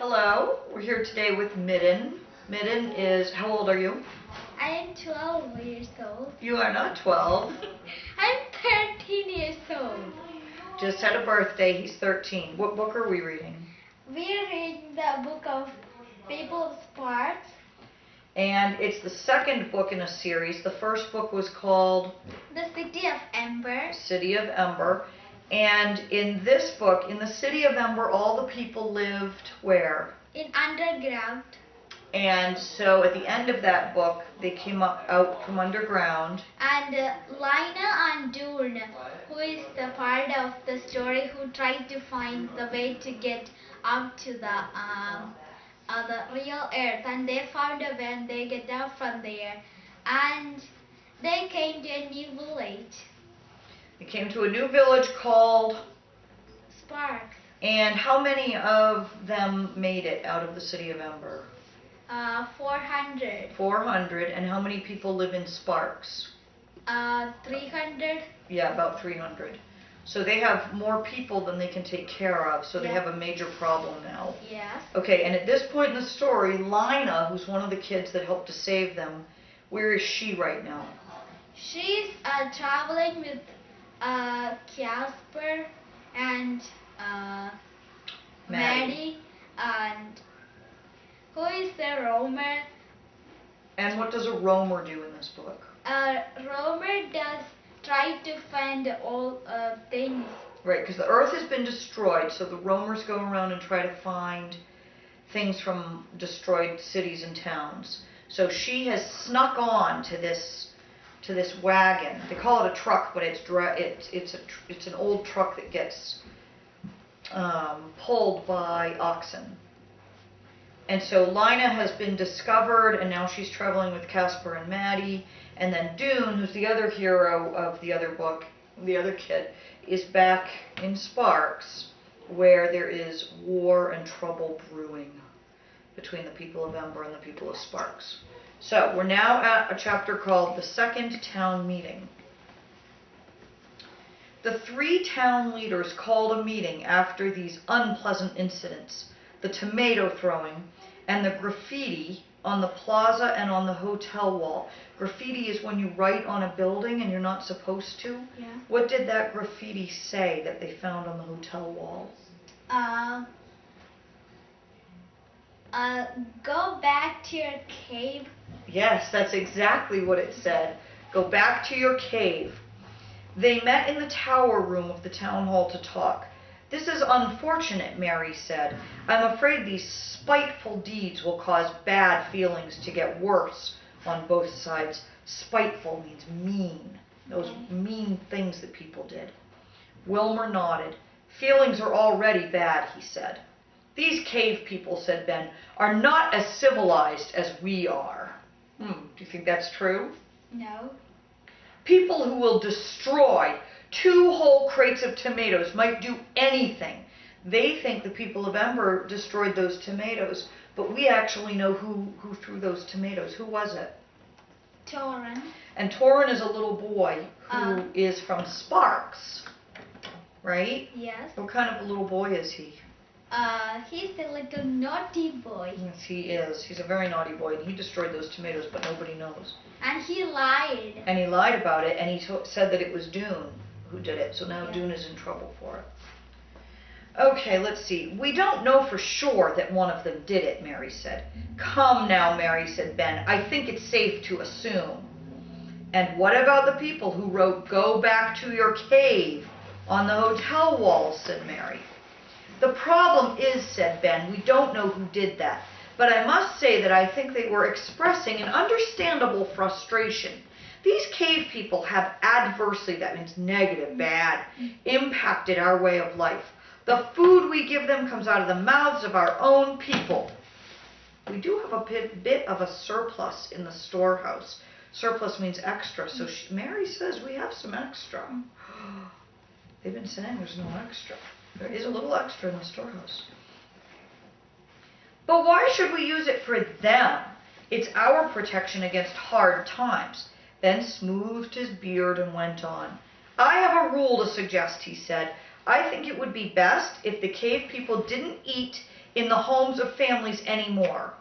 Hello, we're here today with Midhun. Midhun is, how old are you? I am 12 years old. You are not 12. I'm 13 years old. Just had a birthday, he's 13. What book are we reading? We are reading the book of People of Sparks. And it's the second book in a series. The first book was called The City of Ember. City of Ember. And in this book, in the City of Ember, all the people lived where? In underground. And so at the end of that book, they came out from underground. And Lina and Dune, who is the part of the story who tried to find the way to get up to the real earth, and they found a way and they get out from there, and they came to a new village. They came to a new village called Sparks. And how many of them made it out of the City of Ember? 400. 400. And how many people live in Sparks? 300. Yeah, about 300. So they have more people than they can take care of, so they have a major problem now. Yes. Okay, and at this point in the story, Lina, who's one of the kids that helped to save them, where is she right now? She's traveling with Casper and Maddie, and who is the roamer? And what does a roamer do in this book? Roamer does try to find all things. Right, because the earth has been destroyed, so the roamers go around and try to find things from destroyed cities and towns. So she has snuck on to this wagon. They call it a truck, but it's an old truck that gets pulled by oxen. And so Lina has been discovered, and now she's traveling with Casper and Maddie. And then Dune, who's the other hero of the other book, the other kid, is back in Sparks, where there is war and trouble brewing between the people of Ember and the people of Sparks. So we're now at a chapter called The Second Town Meeting. The 3 town leaders called a meeting after these unpleasant incidents, the tomato throwing and the graffiti on the plaza and on the hotel wall. Graffiti is when you write on a building and you're not supposed to. Yeah. What did that graffiti say that they found on the hotel wall? Go back to your cave. Yes, that's exactly what it said. Go back to your cave. They met in the tower room of the town hall to talk. This is unfortunate, Mary said. I'm afraid these spiteful deeds will cause bad feelings to get worse on both sides. Spiteful means mean. Those mean things that people did. Wilmer nodded. Feelings are already bad, he said. These cave people, said Ben, are not as civilized as we are. Do you think that's true? No. People who will destroy 2 whole crates of tomatoes might do anything. They think the people of Ember destroyed those tomatoes, but we actually know who threw those tomatoes. Who was it? Torin. And Torin is a little boy who is from Sparks, right? Yes. What kind of a little boy is he? He's a little naughty boy. Yes, he is. He's a very naughty boy, and he destroyed those tomatoes, but nobody knows. And he lied. And he lied about it, and he said that it was Dune who did it, so now Dune is in trouble for it. Okay, let's see. We don't know for sure that one of them did it, Mary said. Come now, Mary, said Ben. I think it's safe to assume. And what about the people who wrote, go back to your cave on the hotel walls, said Mary. The problem is, said Ben, we don't know who did that. But I must say that I think they were expressing an understandable frustration. These cave people have adversely, that means negative, bad, impacted our way of life. The food we give them comes out of the mouths of our own people. We do have a bit of a surplus in the storehouse. Surplus means extra, so Mary says we have some extra. They've been saying there's no extra. There is a little extra in the storehouse. But why should we use it for them? It's our protection against hard times. Ben smoothed his beard and went on. I have a rule to suggest, he said. I think it would be best if the cave people didn't eat in the homes of families anymore.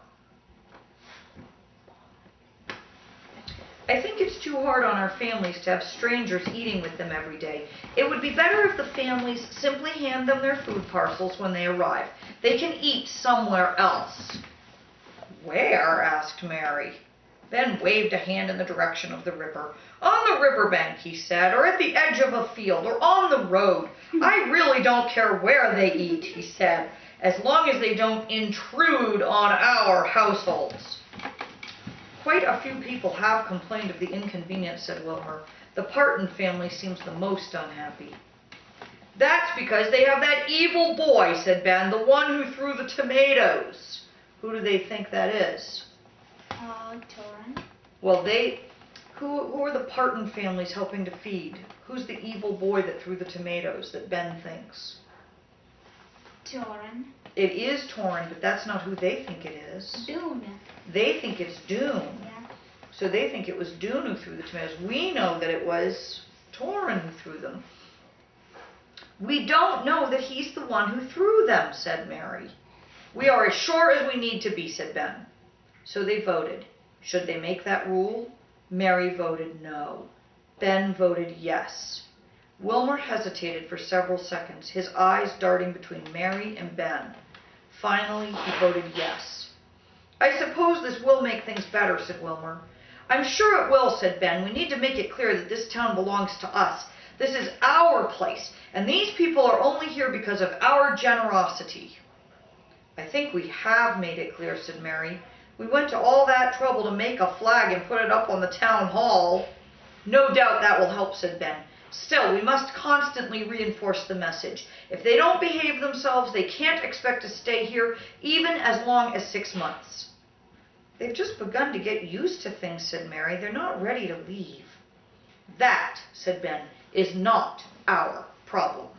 I think it's too hard on our families to have strangers eating with them every day. It would be better if the families simply hand them their food parcels when they arrive. They can eat somewhere else. Where? Asked Mary. Ben waved a hand in the direction of the river. On the riverbank, he said, or at the edge of a field, or on the road. I really don't care where they eat, he said, as long as they don't intrude on our households. Quite a few people have complained of the inconvenience, said Wilmer. The Parton family seems the most unhappy. That's because they have that evil boy, said Ben, the one who threw the tomatoes. Who do they think that is? Torrance. Well, who are the Parton families helping to feed? Who's the evil boy that threw the tomatoes that Ben thinks? Torrance. It is Torrin, but that's not who they think it is. Dune. They think it's Dune. Yeah. So they think it was Dune who threw the tomatoes. We know that it was Torrin who threw them. We don't know that he's the one who threw them, said Mary. We are as sure as we need to be, said Ben. So they voted. Should they make that rule? Mary voted no. Ben voted yes. Wilmer hesitated for several seconds, his eyes darting between Mary and Ben. Finally, he voted yes. I suppose this will make things better, said Wilmer. I'm sure it will, said Ben. We need to make it clear that this town belongs to us. This is our place, and these people are only here because of our generosity. I think we have made it clear, said Mary. We went to all that trouble to make a flag and put it up on the town hall. No doubt that will help, said Ben. Still, we must constantly reinforce the message. If they don't behave themselves, they can't expect to stay here even as long as 6 months. They've just begun to get used to things, said Mary. They're not ready to leave. That, said Ben, is not our problem.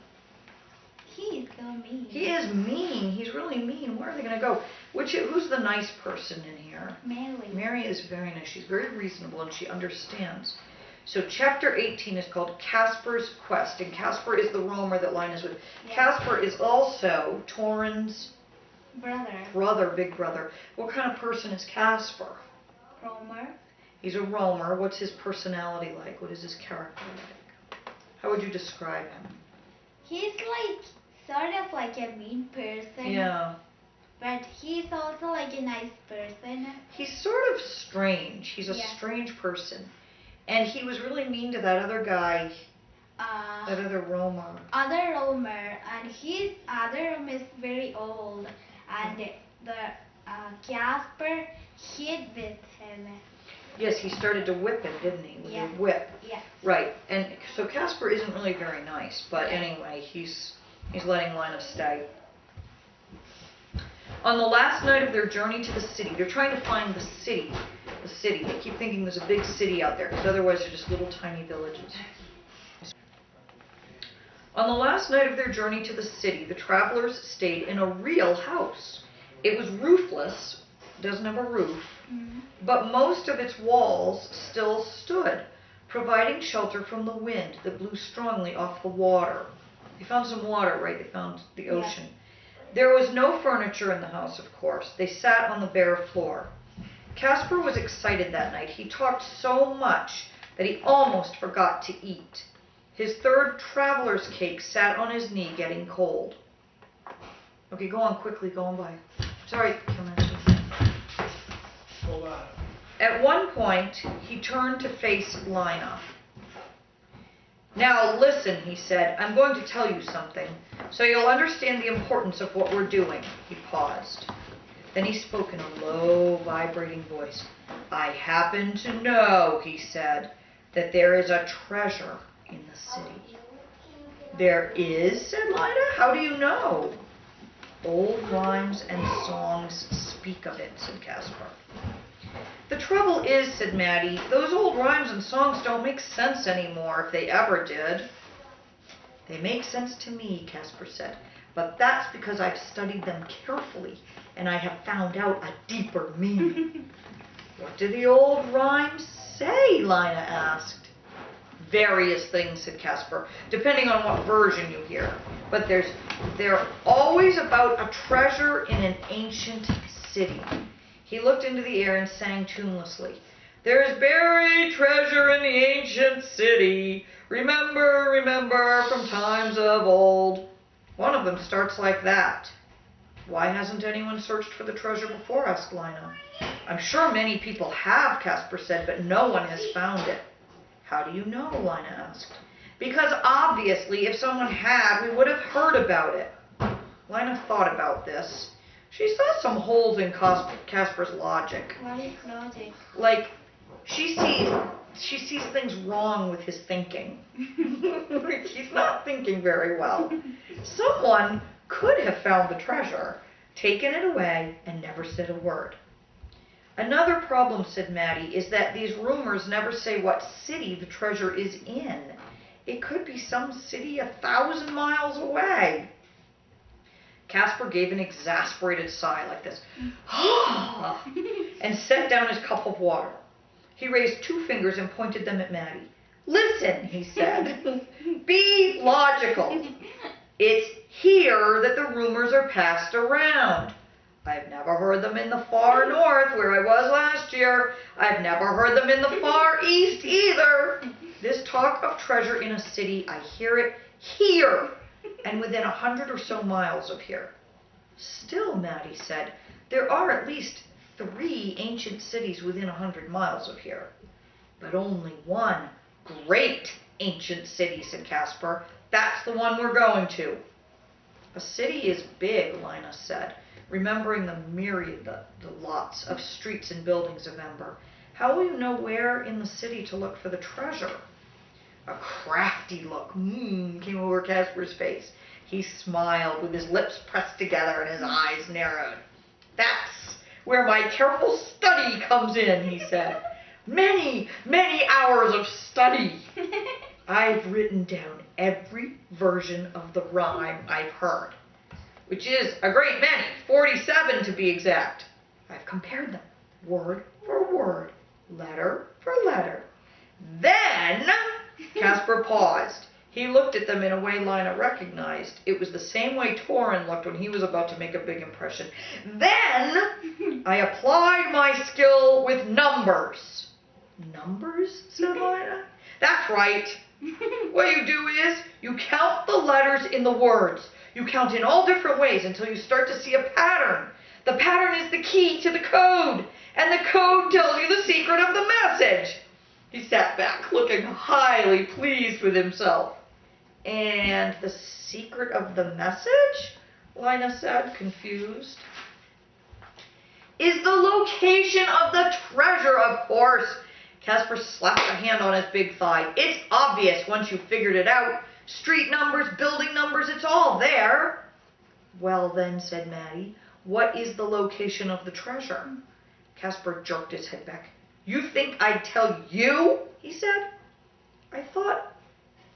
He's so mean. He is mean. He's really mean. Where are they going to go? Who's the nice person in here? Mary. Mary is very nice. She's very reasonable and she understands. So chapter 18 is called Casper's Quest, and Casper is the roamer that Lina's with. Yeah. Casper is also Torrin's brother, big brother. What kind of person is Casper? Roamer. He's a roamer. What's his personality like? What is his character like? How would you describe him? He's like sort of like a mean person. Yeah. But he's also like a nice person. He's sort of strange. He's a strange person. And he was really mean to that other guy, that other roamer. Other roamer, and his other room is very old, and the Casper hid with him. Yes, he started to whip him, didn't he? With a whip. Yeah. Right, and so Casper isn't really very nice, but anyway, he's letting Lina stay. On the last night of their journey to the city, they're trying to find the city. The city. They keep thinking there's a big city out there, because otherwise they're just little tiny villages. On the last night of their journey to the city, the travelers stayed in a real house. It was roofless, doesn't have a roof, but most of its walls still stood, providing shelter from the wind that blew strongly off the water. They found some water, right? They found the ocean. There was no furniture in the house, of course. They sat on the bare floor. Casper was excited that night. He talked so much that he almost forgot to eat. His third traveler's cake sat on his knee, getting cold. Okay, go on quickly. Go on by. Sorry, come on. Hold on. At one point, he turned to face Lina. Now listen, he said. I'm going to tell you something, so you'll understand the importance of what we're doing. He paused. Then he spoke in a low, vibrating voice. I happen to know, he said, that there is a treasure in the city. There is, said Lina. How do you know? Old rhymes and songs speak of it, said Casper. The trouble is, said Maddie, those old rhymes and songs don't make sense anymore, if they ever did. They make sense to me, Casper said, but that's because I've studied them carefully, and I have found out a deeper meaning. What do the old rhymes say? Lina asked. Various things, said Casper, depending on what version you hear. But there's They're always about a treasure in an ancient city. He looked into the air and sang tunelessly. There's buried treasure in the ancient city. Remember, remember from times of old. One of them starts like that. Why hasn't anyone searched for the treasure before? Asked Lina. I'm sure many people have, Casper said, but no one has found it. How do you know? Lina asked. Because obviously if someone had, we would have heard about it. Lina thought about this. She saw some holes in Casper's logic. What is logic? Like, she sees things wrong with his thinking. He's not thinking very well. Someone could have found the treasure, taken it away, and never said a word. Another problem, said Maddie, is that these rumors never say what city the treasure is in. It could be some city 1,000 miles away. Casper gave an exasperated sigh like this, and set down his cup of water. He raised 2 fingers and pointed them at Maddie. Listen, he said. Be logical. It's here that the rumors are passed around. I've never heard them in the far north where I was last year. I've never heard them in the far east either. This talk of treasure in a city, I hear it here and within 100 or so miles of here. Still, Maddie said, there are at least 3 ancient cities within 100 miles of here. But only one great ancient city, said Casper. That's the one we're going to. A city is big, Lina said, remembering the myriad, the lots of streets and buildings of Ember. How will you know where in the city to look for the treasure? A crafty look came over Casper's face. He smiled with his lips pressed together and his eyes narrowed. That's where my careful study comes in, he said. Many, many hours of study. I've written down every version of the rhyme I've heard, which is a great many, 47 to be exact. I've compared them, word for word, letter for letter. Then Casper paused. He looked at them in a way Lina recognized. It was the same way Torin looked when he was about to make a big impression. Then I applied my skill with numbers. Numbers? Said Lina. That's right. What you do is you count the letters in the words. You count in all different ways until you start to see a pattern. The pattern is the key to the code, and the code tells you the secret of the message. He sat back, looking highly pleased with himself. And the secret of the message? Lina said, confused. Is the location of the treasure, of course. Casper slapped a hand on his big thigh. It's obvious once you've figured it out. Street numbers, building numbers, it's all there. Well then, said Maddie, what is the location of the treasure? Casper jerked his head back. You think I'd tell you? He said. I thought...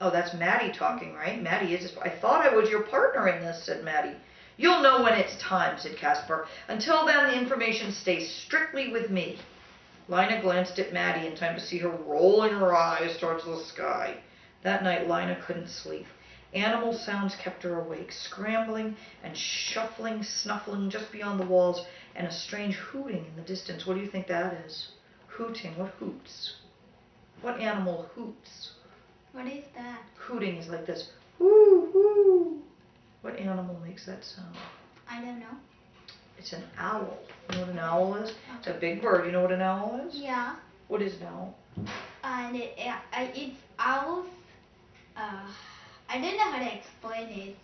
Oh, that's Maddie talking, right? Maddie is... I thought I was your partner in this, said Maddie. You'll know when it's time, said Casper. Until then, the information stays strictly with me. Lina glanced at Maddie in time to see her rolling her eyes towards the sky. That night, Lina couldn't sleep. Animal sounds kept her awake, scrambling and shuffling, snuffling just beyond the walls, and a strange hooting in the distance. What do you think that is? Hooting. What hoots? What animal hoots? What is that? Hooting is like this. Whoo, whoo. What animal makes that sound? I don't know. It's an owl. You know what an owl is? It's a big bird. You know what an owl is? Yeah. What is an owl? And it's owls. I don't know how to explain it.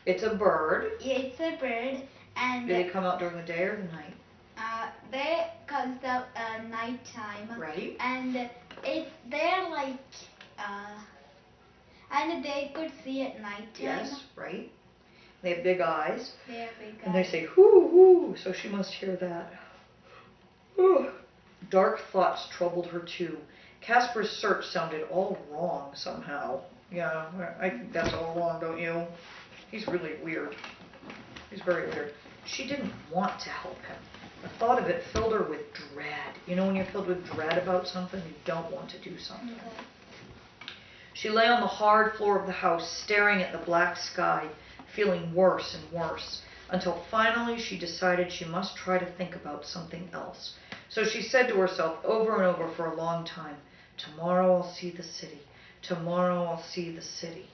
It's a bird. Yeah, it's a bird, and Do they come out during the day or the night? they comes out nighttime. Right. And they're like and they could see at nighttime. Yes, right. They have big eyes. They have big eyes. And they say, whoo, whoo, so she must hear that. Whew. Dark thoughts troubled her too. Casper's search sounded all wrong somehow. Yeah, I think that's all wrong, don't you? He's really weird. He's very weird. She didn't want to help him. The thought of it filled her with dread. You know when you're filled with dread about something, you don't want to do something. Okay. She lay on the hard floor of the house, staring at the black sky, feeling worse and worse, until finally she decided she must try to think about something else. So she said to herself over and over for a long time, "Tomorrow I'll see the city. Tomorrow I'll see the city."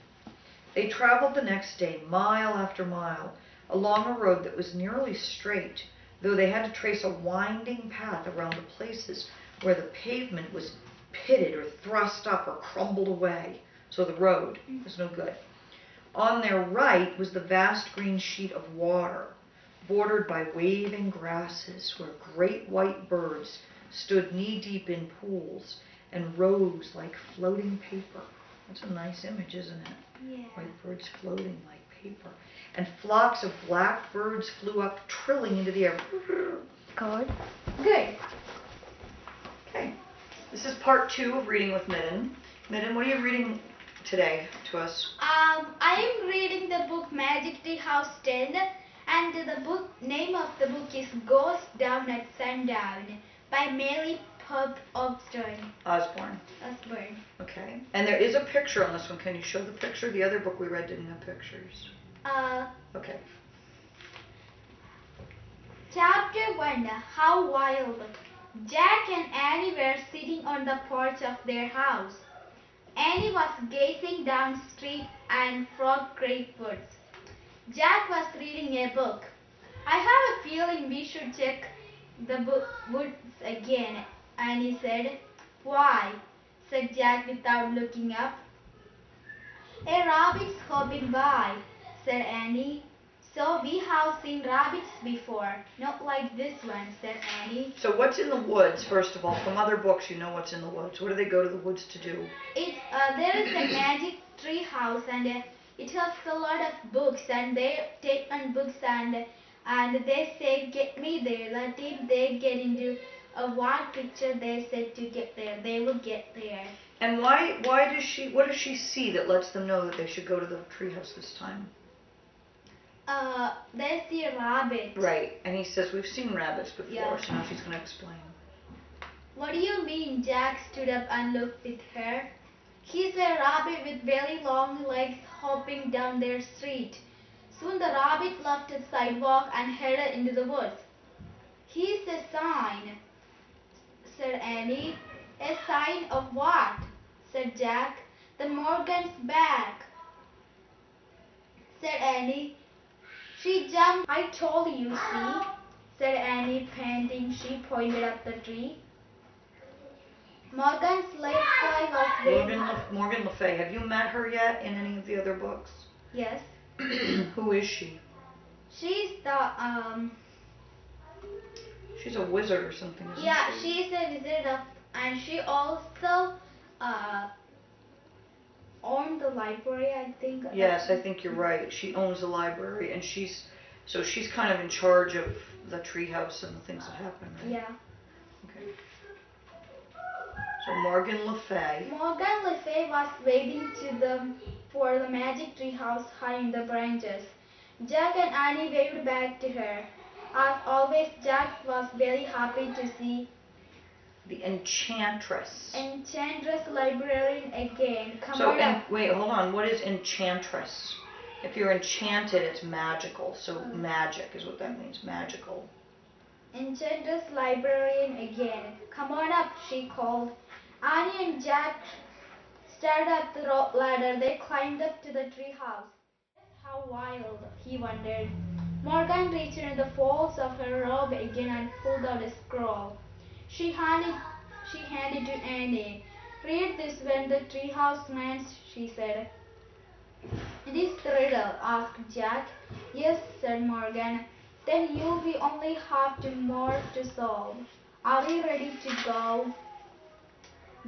They traveled the next day, mile after mile, along a road that was nearly straight, though they had to trace a winding path around the places where the pavement was pitted or thrust up or crumbled away, so the road was no good. On their right was the vast green sheet of water, bordered by waving grasses, where great white birds stood knee-deep in pools and rose like floating paper. That's a nice image, isn't it? Yeah. White birds floating like paper. And flocks of black birds flew up, trilling into the air. Good. Good. Okay. This is part 2 of Reading with Midhun. Midhun, what are you reading today to us? I am reading the book Magic Tree House 10, and the name of the book is Goes Down at Sundown by Mary Pope Osborne. Okay. And there is a picture on this one. Can you show the picture? The other book we read didn't have pictures. Okay. Chapter 1. How Wild. Jack and Annie were sitting on the porch of their house. Annie was gazing down the street and Frog Creek woods. Jack was reading a book. "I have a feeling we should check the woods again," Annie said. "Why?" said Jack without looking up. "A rabbit's hopping by," said Annie. "So we have seen rabbits before. Not like this one," said Annie. So what's in the woods, first of all? From other books, you know what's in the woods. What do they go to the woods to do? There is a magic tree house, and it has a lot of books, and they take on books, and they say, "Get me there." That if they get into a wild picture, they said to get there. They will get there. And what does she see that lets them know that they should go to the treehouse this time? They see a rabbit. Right, and he says, "We've seen rabbits before," Yeah. so now she's going to explain. "What do you mean?" Jack stood up and looked at her. "He's a rabbit with very long legs hopping down their street." Soon the rabbit left the sidewalk and headed into the woods. "He's a sign," said Annie. "A sign of what?" said Jack. "The Morgan's back," said Annie. She jumped. "I told you, see," said Annie, panting. She pointed up the tree. Morgan's late fly was waiting. Morgan Le Fay. Have you met her yet in any of the other books? Yes. Who is she? She's the She's a wizard or something, isn't she? Yeah, she's a wizard and she also owned the library, I think. Yes, I think you're right. She owns the library, and she's kind of in charge of the treehouse and the things that happen, right? Yeah. Okay. So Morgan Le Fay. Morgan Le Fay was waiting for the magic tree house high in the branches. Jack and Annie waved back to her. As always, Jack was very happy to see The Enchantress. Enchantress librarian again. Wait, hold on. What is Enchantress? If you're enchanted, it's magical. So magic is what that means. Magical. Enchantress librarian again. "Come on up," she called. Annie and Jack started up the ladder. They climbed up to the tree house. How wild, he wondered. Morgan reached into the folds of her robe again and pulled out a scroll. She handed to Annie. "Read this when the treehouse lands," she said. "It is the riddle?" asked Jack. "Yes," said Morgan. "Then you'll only have two more to solve. Are you ready to go?"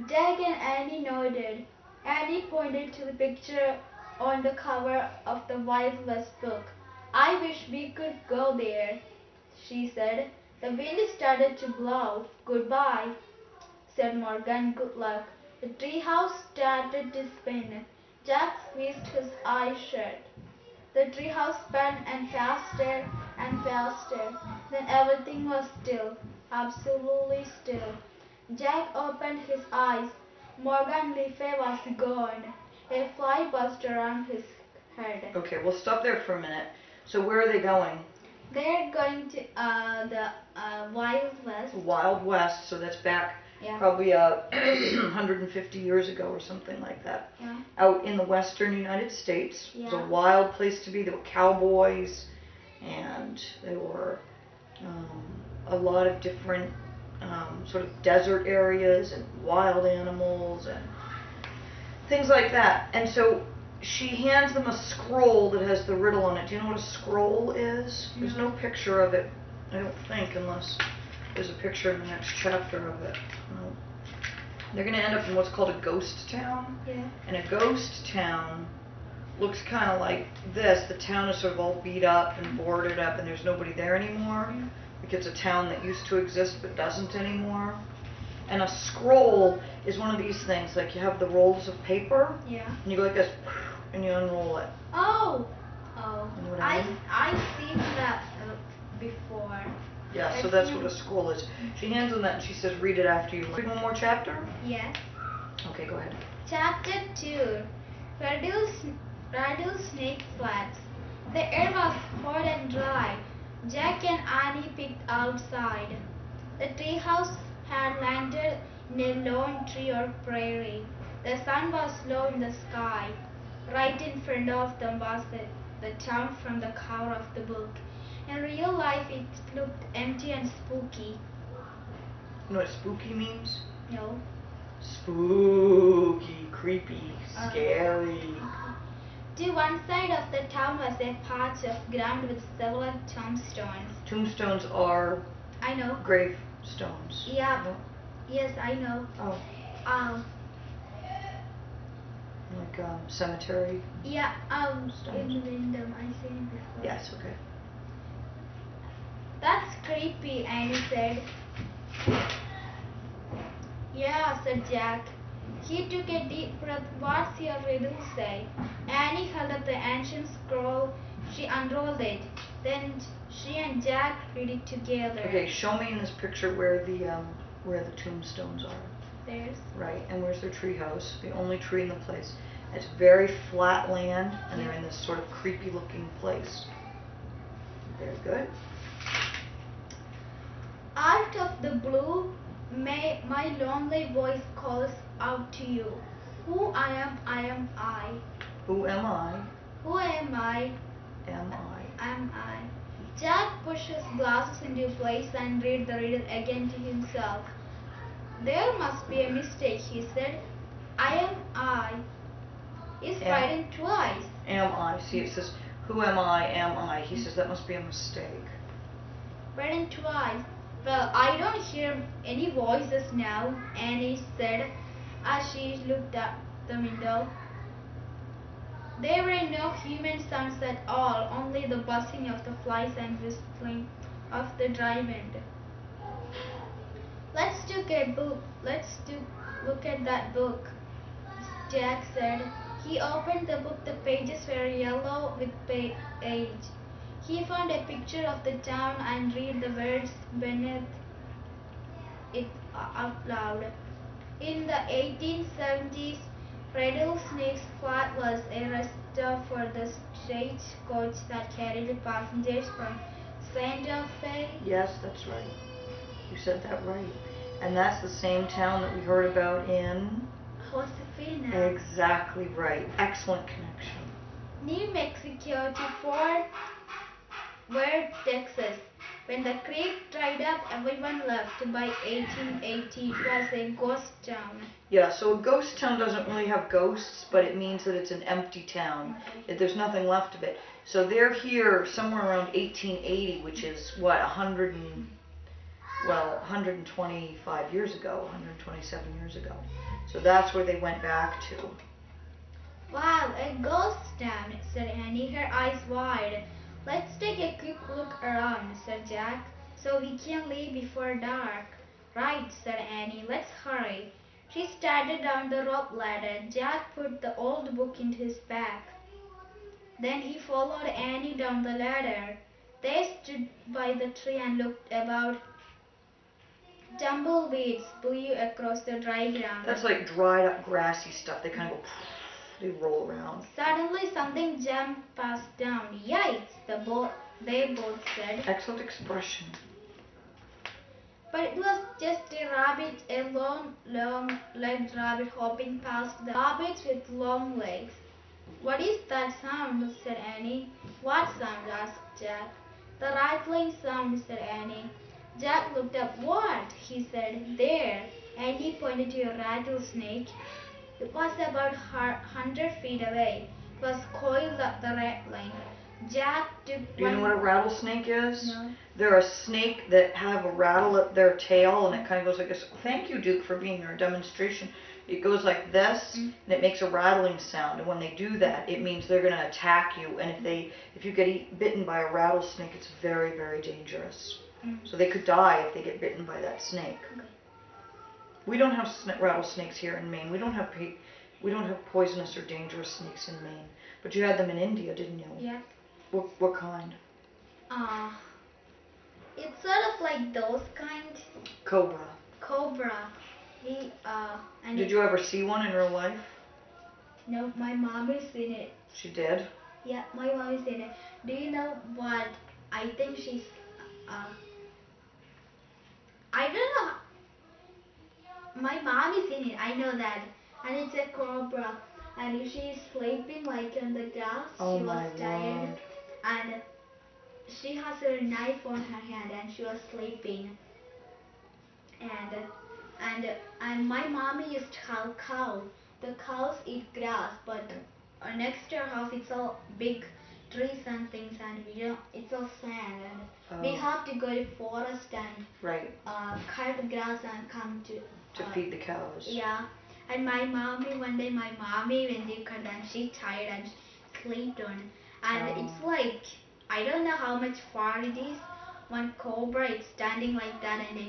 Jack and Annie nodded. Annie pointed to the picture on the cover of the Wild West book. "I wish we could go there," she said. "The wind started to blow." "Goodbye," said Morgan. "Good luck." The treehouse started to spin. Jack squeezed his eyes shut. The treehouse spun and faster and faster. Then everything was still, absolutely still. Jack opened his eyes. Morgan Le Fay was gone. A fly buzzed around his head. Okay, we'll stop there for a minute. So where are they going? They're going to the Wild West. Wild West, so that's back Yeah. probably 150 years ago or something like that. Yeah. Out in the western United States. Yeah. It was a wild place to be. There were cowboys, and there were a lot of different sort of desert areas and wild animals and things like that. And so she hands them a scroll that has the riddle on it. Do you know what a scroll is? There's no picture of it, I don't think, unless there's a picture in the next chapter of it. No. They're going to end up in what's called a ghost town. Yeah. And a ghost town looks kind of like this. The town is sort of all beat up and boarded up, and there's nobody there anymore. Like it's a town that used to exist but doesn't anymore. And a scroll is one of these things, like you have the rolls of paper, Yeah. and you go like this, and you unroll it. Oh. You know what I mean? I've seen that before. Yeah, so that's what a scroll is. She hands them that and she says, read it after you. Read one more chapter? Yes. Okay, go ahead. Chapter 2. Rattlesnake Flats. The air was hot and dry. Jack and Annie picked outside. The treehouse had landed in a lone tree or prairie. The sun was low in the sky. Right in front of them was the town from the cover of the book. In real life, it looked empty and spooky. You know what spooky means? No. Spooky, creepy, scary. To one side of the town was a patch of ground with several tombstones. Tombstones are I know. gravestones. Yeah. You know? Yes, I know. Oh, like cemetery. Yeah. Stones. In Wyndham, I seen it before. Yes, okay. That's creepy, Annie said. Yeah, said Jack. He took a deep breath. What's your riddle say? Annie held up the ancient scroll. She unrolled it. Then she and Jack read it together. Okay, show me in this picture where the tombstones are. There's. Right, and where's their treehouse? The only tree in the place. It's very flat land, and they're in this sort of creepy looking place. Very good. Out of the blue, my lonely voice calls out to you. Who I am I. Who am I? Who am I? Am I? Am I? Jack pushed his glasses into place and read the riddle again to himself. There must be a mistake, he said. I am I. Is written twice. Am I? See, it says, who am I? Am I? He says that must be a mistake. Written twice. Well, I don't hear any voices now, Annie said as she looked out the window. There were no human sounds at all, only the buzzing of the flies and whistling of the dry wind. Let's look at that book, Jack said. He opened the book. The pages were yellow with age. He found a picture of the town and read the words beneath it out loud. In the 1870s, Rattlesnake's Flat was a rest stop for the stagecoach that carried passengers from Santa Fe. Yes, that's right. You said that right. And that's the same town that we heard about in... Josefina. Exactly right. Excellent connection. New Mexico to Fort Worth, Texas. When the creek dried up, everyone left. By 1880, it was a ghost town. Yeah, so a ghost town doesn't really have ghosts, but it means that it's an empty town. Okay. There's nothing left of it. So they're here somewhere around 1880, which is what, 125 years ago, 127 years ago. So that's where they went back to. Wow, a ghost town, said Annie, her eyes wide. Let's take a quick look around, said Jack, so we can leave before dark. Right, said Annie, let's hurry. She started down the rope ladder. Jack put the old book into his bag. Then he followed Annie down the ladder. They stood by the tree and looked about. Tumbleweeds blew across the dry ground. That's like dried up grassy stuff. They kind of go They roll around. Suddenly something jumped past down. Yikes, they both said. Excellent expression. But it was just a rabbit, a long-legged rabbit hopping past the rabbits with long legs. What is that sound? Said Annie. What sound? Asked Jack. The rattling sound, said Annie. Jack looked up. What? He said. There. Annie pointed to a rattlesnake. It was about 100 feet away. It was coiled up the rattling. Jack took Do you know what a rattlesnake is? No. They're a snake that have a rattle at their tail, and it kind of goes like this. Thank you, Duke, for being our demonstration. It goes like this, and it makes a rattling sound. And when they do that, it means they're going to attack you. And if you get bitten by a rattlesnake, it's very, very dangerous. So they could die if they get bitten by that snake. Okay. We don't have rattlesnakes here in Maine. We don't have poisonous or dangerous snakes in Maine. But you had them in India, didn't you? Yeah. What kind? It's sort of like those kind. Cobra. Cobra. Did you ever see one in real life? No, my mom has seen it. She did? Yeah, my mom has seen it. Do you know what? I think she's. I don't know. My mom is in it. I know that, and it's a cobra. And she's sleeping like on the grass. Oh, she my was tired, Lord. and she has her knife on her hand, and she was sleeping. And my mommy used to have cow. The cows eat grass, but next to our house it's all big trees and things, and it's all sand, and we have to go to forest and cut grass and come to feed the cows. Yeah, and one day my mommy went to cut and she tired and slept on, and it's like I don't know how much far it is. One cobra, it's standing like that, and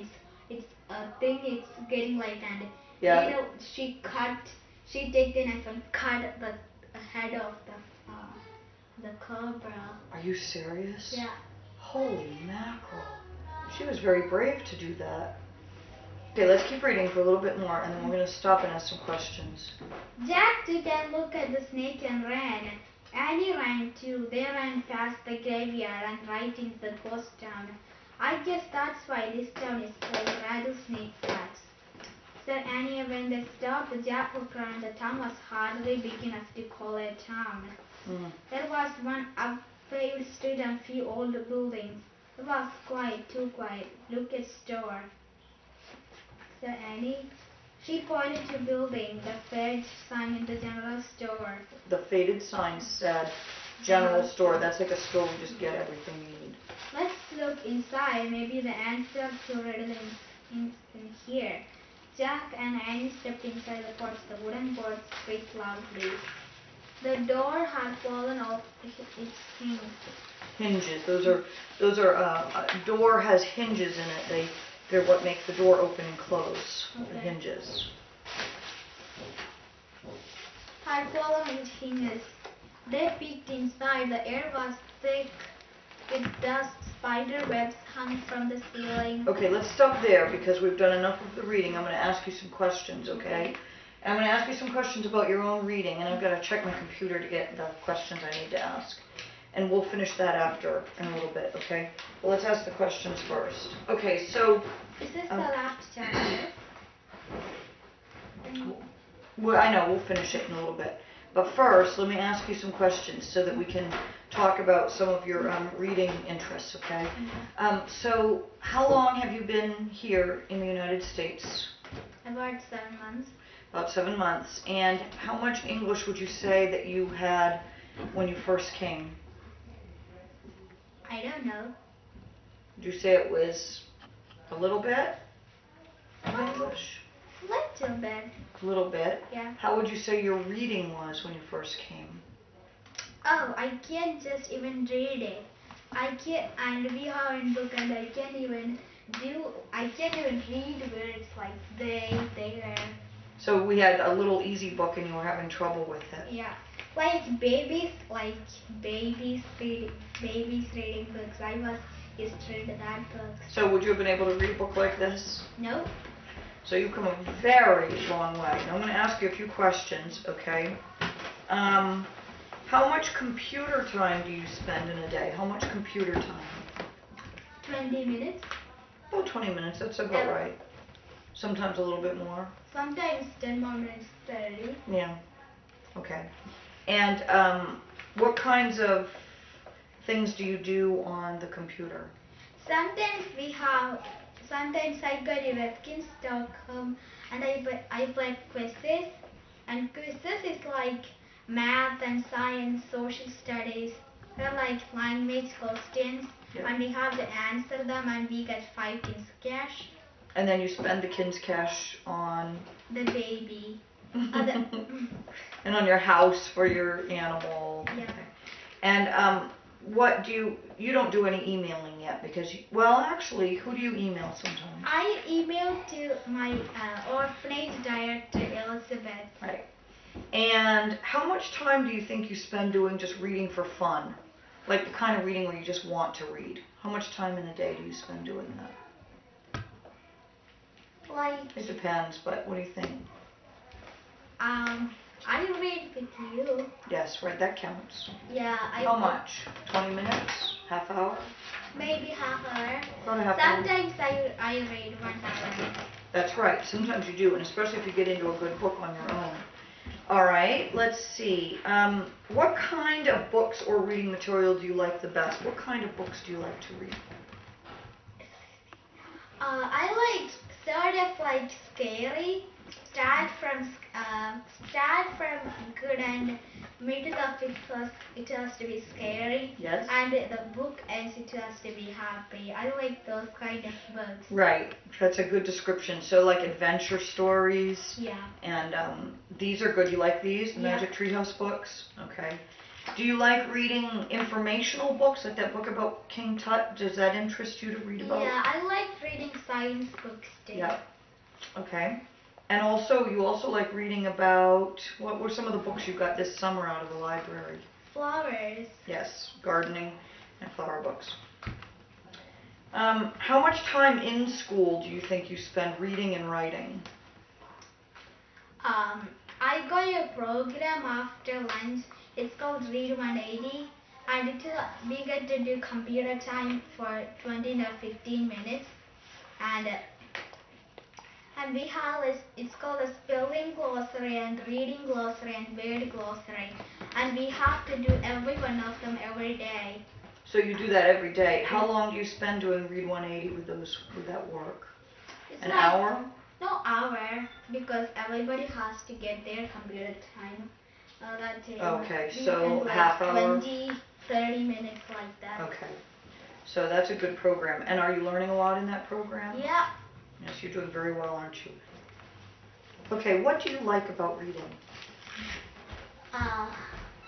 it's a thing. It's getting like, and she take the knife and cut the head of the cobra. Are you serious? Yeah. Holy mackerel! She was very brave to do that. Okay, let's keep reading for a little bit more, and then we're going to stop and ask some questions. Jack took a look at the snake and ran. Annie ran too. They ran past the graveyard and right into the ghost town. I guess that's why this town is called Rattlesnake Flats, said Annie when they stopped. Jack looked around. The town was hardly big enough to call a town. There was one unpaved street and few old buildings. It was quiet, too quiet. Look at store, said Annie. She pointed to a building. The faded sign in the general store. The faded sign said general store. That's like a store we just get everything you need. Let's look inside. Maybe the answer to riddle in here. Jack and Annie stepped inside the porch. The wooden board squeaked loudly. The door had fallen off its hinges. Those are door has hinges in it. They're what make the door open and close. Okay. The hinges. Had fallen on its hinges. They peeked inside. The air was thick with dust. Spider webs hung from the ceiling. Okay, let's stop there because we've done enough of the reading. I'm going to ask you some questions, okay? I'm going to ask you some questions about your own reading, and I've got to check my computer to get the questions I need to ask. And we'll finish that after in a little bit, okay? Well, let's ask the questions first. Okay, so... Is this the last chapter? Well, I know, we'll finish it in a little bit. But first, let me ask you some questions so that we can talk about some of your reading interests, okay? So, how long have you been here in the United States? About 7 months. About 7 months. And how much English would you say that you had when you first came? I don't know. Would you say it was a little bit of English? Little bit. A little bit? Yeah. How would you say your reading was when you first came? Oh, I can't just even read it. And we have a book, and I can't even read words like they, there. So we had a little easy book and you were having trouble with it. Yeah. Like babies reading books. I was used to read that book. So would you have been able to read a book like this? No. So you've come a very long way. Now I'm going to ask you a few questions, okay? How much computer time do you spend in a day? How much computer time? 20 minutes. About 20 minutes, that's about Yeah. right. Sometimes a little bit more. Sometimes 10 more minutes, 30. Yeah. Okay. And what kinds of things do you do on the computer? Sometimes I go to webkins.com and I play quizzes. And quizzes is like math and science, social studies. They're like language questions. Yep. And we have to answer them and we get 5 kins cash. And then you spend the kins cash on? The baby. And on your house for your animal. Yeah. Okay. And what do you don't do any emailing yet because well actually who do you email sometimes? I email to my orphanage director Elizabeth. Right. And how much time do you think you spend doing just reading for fun? Like the kind of reading where you just want to read. How much time in a day do you spend doing that? Like It depends, but what do you think? I read with you. Yes, right, that counts. Yeah, How much? 20 minutes? Half hour? Maybe half hour. About a half hour. Sometimes I read 1 hour. That's right, sometimes you do, and especially if you get into a good book on your own. All right, let's see. What kind of books or reading material do you like the best? What kind of books do you like to read? I like sort of like scary. Start from good and middle of it has to be scary. Yes. And the book ends it has to be happy. I like those kind of books. Right, that's a good description. So like adventure stories. Yeah. And these are good. You like these? The Yeah. Magic Treehouse books? Okay. Do you like reading informational books, like that book about King Tut? Does that interest you to read about? Yeah, I like reading science books too. Yeah. Okay. And also, you also like reading about, what were some of the books you got this summer out of the library? Flowers. Yes, gardening and flower books. How much time in school do you think you spend reading and writing? I got a program after lunch. It's called Read 180, and we get to do computer time for 20 or 15 minutes, and we have it's called a spelling glossary and reading glossary and word glossary, and we have to do every one of them every day. So you do that every day. How long do you spend doing Read 180 with that work? It's An like, hour? No hour, because everybody has to get their computer time. Okay, We so spend like half hour? 20, 30 minutes like that. Okay. So that's a good program. And are you learning a lot in that program? Yeah. Yes, you're doing very well, aren't you? Okay, what do you like about reading?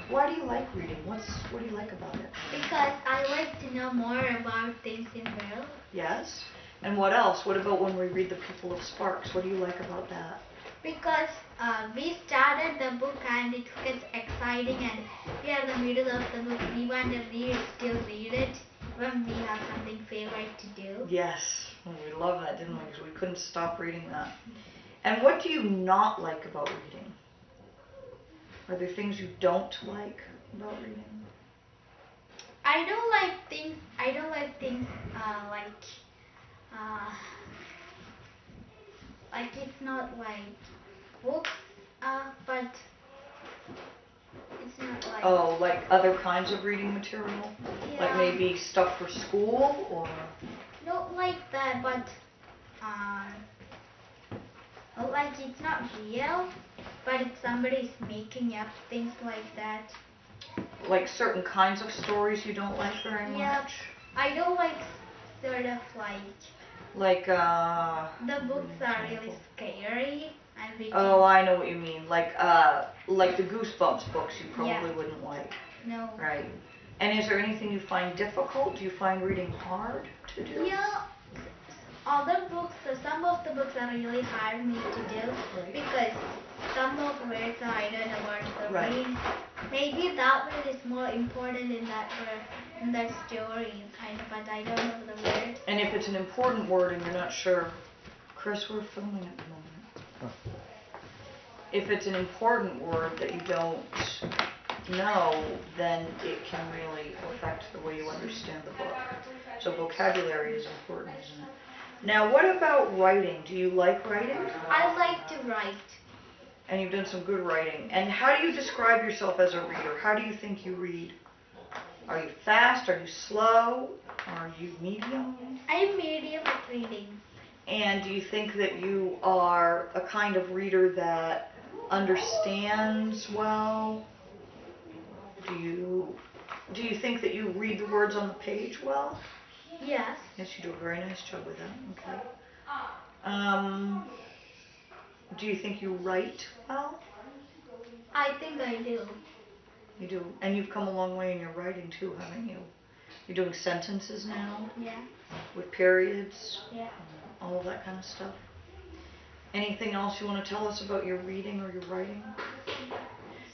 Why do you like reading? What do you like about it? Because I like to know more about things in the world. Yes? And what else? What about when we read The People of Sparks? What do you like about that? Because we started the book and it gets exciting, and we are in the middle of the book. We want to still read it when we have something favorite to do. Yes, we love that, didn't we? Because we couldn't stop reading that. And what do you not like about reading? Are there things you don't like about reading? I don't like things like it's not like books, but it's not like. Oh, like other kinds of reading material? Yeah. Like maybe stuff for school or? Not like that, but like it's not real, but if somebody's making up things like that. Like certain kinds of stories you don't like very much? Yeah, I don't like sort of like. Like The books are really scary and we. Oh, I know what you mean. Like the Goosebumps books you probably Yeah. wouldn't like. No. Right. And is there anything you find difficult? Do you find reading hard to do? Yeah. Other books, some of the books are really hard for me to do. Right. Because some of the words I don't know what to Right. read. Maybe that word is more important in that story, but I don't know the word. And if it's an important word and you're not sure, Chris, we're filming at the moment. If it's an important word that you don't know, then it can really affect the way you understand the book. So vocabulary is important, isn't it? Now, what about writing? Do you like writing? I like to write. And you've done some good writing. And how do you describe yourself as a reader? How do you think you read? Are you fast? Are you slow? Are you medium? I'm medium at reading. And do you think that you are a kind of reader that understands well? Do you think that you read the words on the page well? Yes. Yes, you do a very nice job with that. Okay. Do you think you write well? I think I do. You do. And you've come a long way in your writing too, haven't you? You're doing sentences now Yeah. with periods, Yeah. all of that kind of stuff. Anything else you want to tell us about your reading or your writing?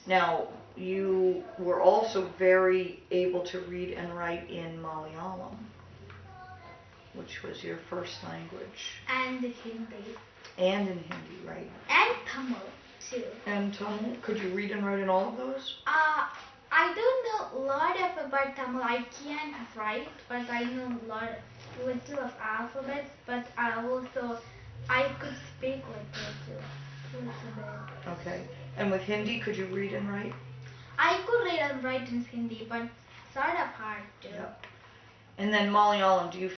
Now, you were also very able to read and write in Malayalam, which was your first language. And Hindi. And in Hindi, right? And Tamil too. And Tamil, could you read and write in all of those? I don't know a lot about Tamil. I can't write, but I know little of alphabets. But I could speak little bit. Okay. And with Hindi, could you read and write? I could read and write in Hindi, but sort of hard too. Yep. And then Malayalam, do you